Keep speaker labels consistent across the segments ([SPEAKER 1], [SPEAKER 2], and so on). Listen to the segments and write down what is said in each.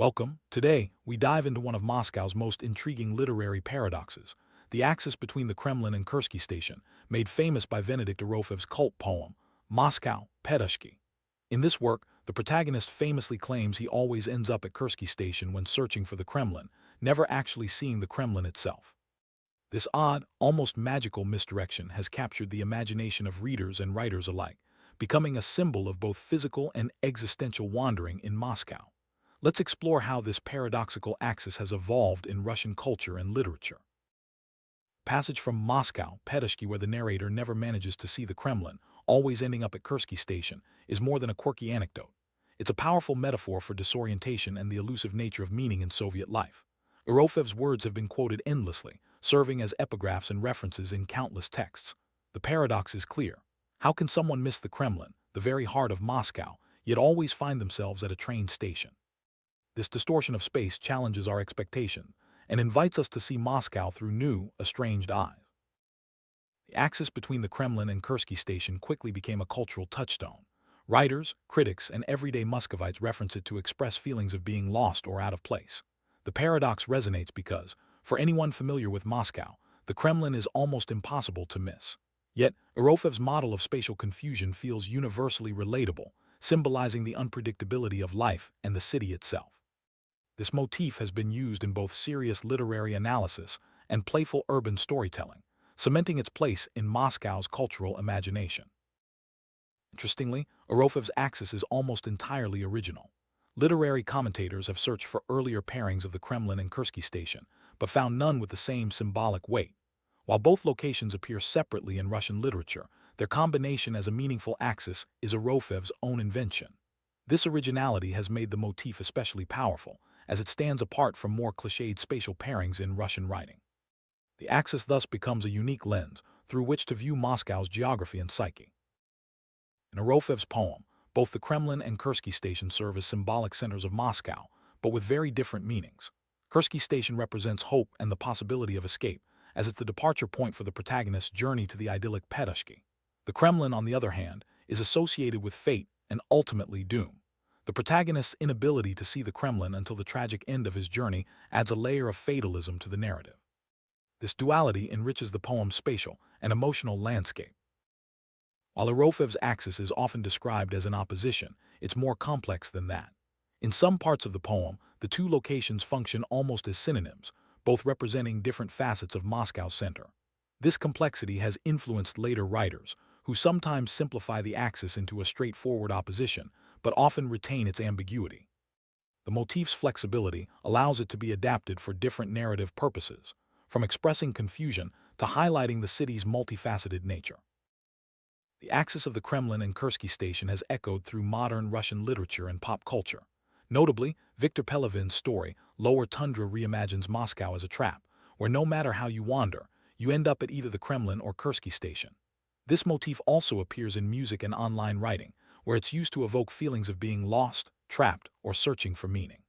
[SPEAKER 1] Welcome. Today, we dive into one of Moscow's most intriguing literary paradoxes, the axis between the Kremlin and Kursky Station, made famous by Venedict Erofeev's cult poem, Moscow, Petushki. In this work, the protagonist famously claims he always ends up at Kursky Station when searching for the Kremlin, never actually seeing the Kremlin itself. This odd, almost magical misdirection has captured the imagination of readers and writers alike, becoming a symbol of both physical and existential wandering in Moscow. Let's explore how this paradoxical axis has evolved in Russian culture and literature. Passage from Moscow, Petushki, where the narrator never manages to see the Kremlin, always ending up at Kursky Station, is more than a quirky anecdote. It's a powerful metaphor for disorientation and the elusive nature of meaning in Soviet life. Erofeev's words have been quoted endlessly, serving as epigraphs and references in countless texts. The paradox is clear. How can someone miss the Kremlin, the very heart of Moscow, yet always find themselves at a train station? This distortion of space challenges our expectation and invites us to see Moscow through new, estranged eyes. The axis between the Kremlin and Kursky Station quickly became a cultural touchstone. Writers, critics, and everyday Muscovites reference it to express feelings of being lost or out of place. The paradox resonates because, for anyone familiar with Moscow, the Kremlin is almost impossible to miss. Yet, Erofeev's model of spatial confusion feels universally relatable, symbolizing the unpredictability of life and the city itself. This motif has been used in both serious literary analysis and playful urban storytelling, cementing its place in Moscow's cultural imagination. Interestingly, Erofeev's axis is almost entirely original. Literary commentators have searched for earlier pairings of the Kremlin and Kursky Station, but found none with the same symbolic weight. While both locations appear separately in Russian literature, their combination as a meaningful axis is Erofeev's own invention. This originality has made the motif especially powerful, as it stands apart from more cliched spatial pairings in Russian writing. The axis thus becomes a unique lens through which to view Moscow's geography and psyche. In Erofeev's poem, both the Kremlin and Kursky Station serve as symbolic centers of Moscow, but with very different meanings. Kursky Station represents hope and the possibility of escape, as it's the departure point for the protagonist's journey to the idyllic Petushki. The Kremlin, on the other hand, is associated with fate and ultimately doom. The protagonist's inability to see the Kremlin until the tragic end of his journey adds a layer of fatalism to the narrative. This duality enriches the poem's spatial and emotional landscape. While Erofeev's axis is often described as an opposition, it's more complex than that. In some parts of the poem, the two locations function almost as synonyms, both representing different facets of Moscow's center. This complexity has influenced later writers, who sometimes simplify the axis into a straightforward opposition, but often retain its ambiguity. The motif's flexibility allows it to be adapted for different narrative purposes, from expressing confusion to highlighting the city's multifaceted nature. The axis of the Kremlin and Kursky Station has echoed through modern Russian literature and pop culture. Notably, Viktor Pelevin's story, Lower Tundra, reimagines Moscow as a trap, where no matter how you wander, you end up at either the Kremlin or Kursky Station. This motif also appears in music and online writing, where it's used to evoke feelings of being lost, trapped, or searching for meaning.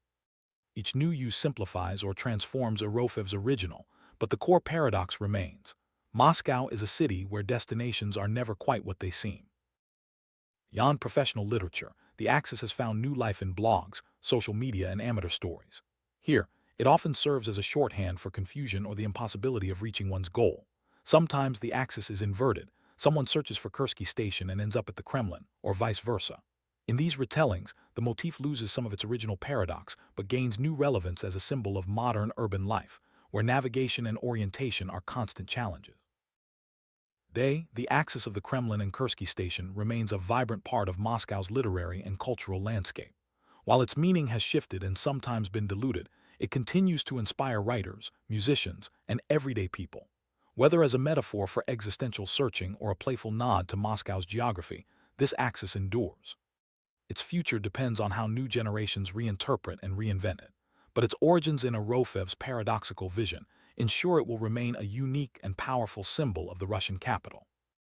[SPEAKER 1] Each new use simplifies or transforms Erofeev's original, but the core paradox remains. Moscow is a city where destinations are never quite what they seem. Beyond professional literature, the axis has found new life in blogs, social media, and amateur stories. Here, it often serves as a shorthand for confusion or the impossibility of reaching one's goal. Sometimes the axis is inverted. Someone searches for Kursky Station and ends up at the Kremlin, or vice versa. In these retellings, the motif loses some of its original paradox, but gains new relevance as a symbol of modern urban life, where navigation and orientation are constant challenges. Today, the axis of the Kremlin and Kursky Station remains a vibrant part of Moscow's literary and cultural landscape. While its meaning has shifted and sometimes been diluted, it continues to inspire writers, musicians, and everyday people. Whether as a metaphor for existential searching or a playful nod to Moscow's geography, this axis endures. Its future depends on how new generations reinterpret and reinvent it, but its origins in Erofeev's paradoxical vision ensure it will remain a unique and powerful symbol of the Russian capital.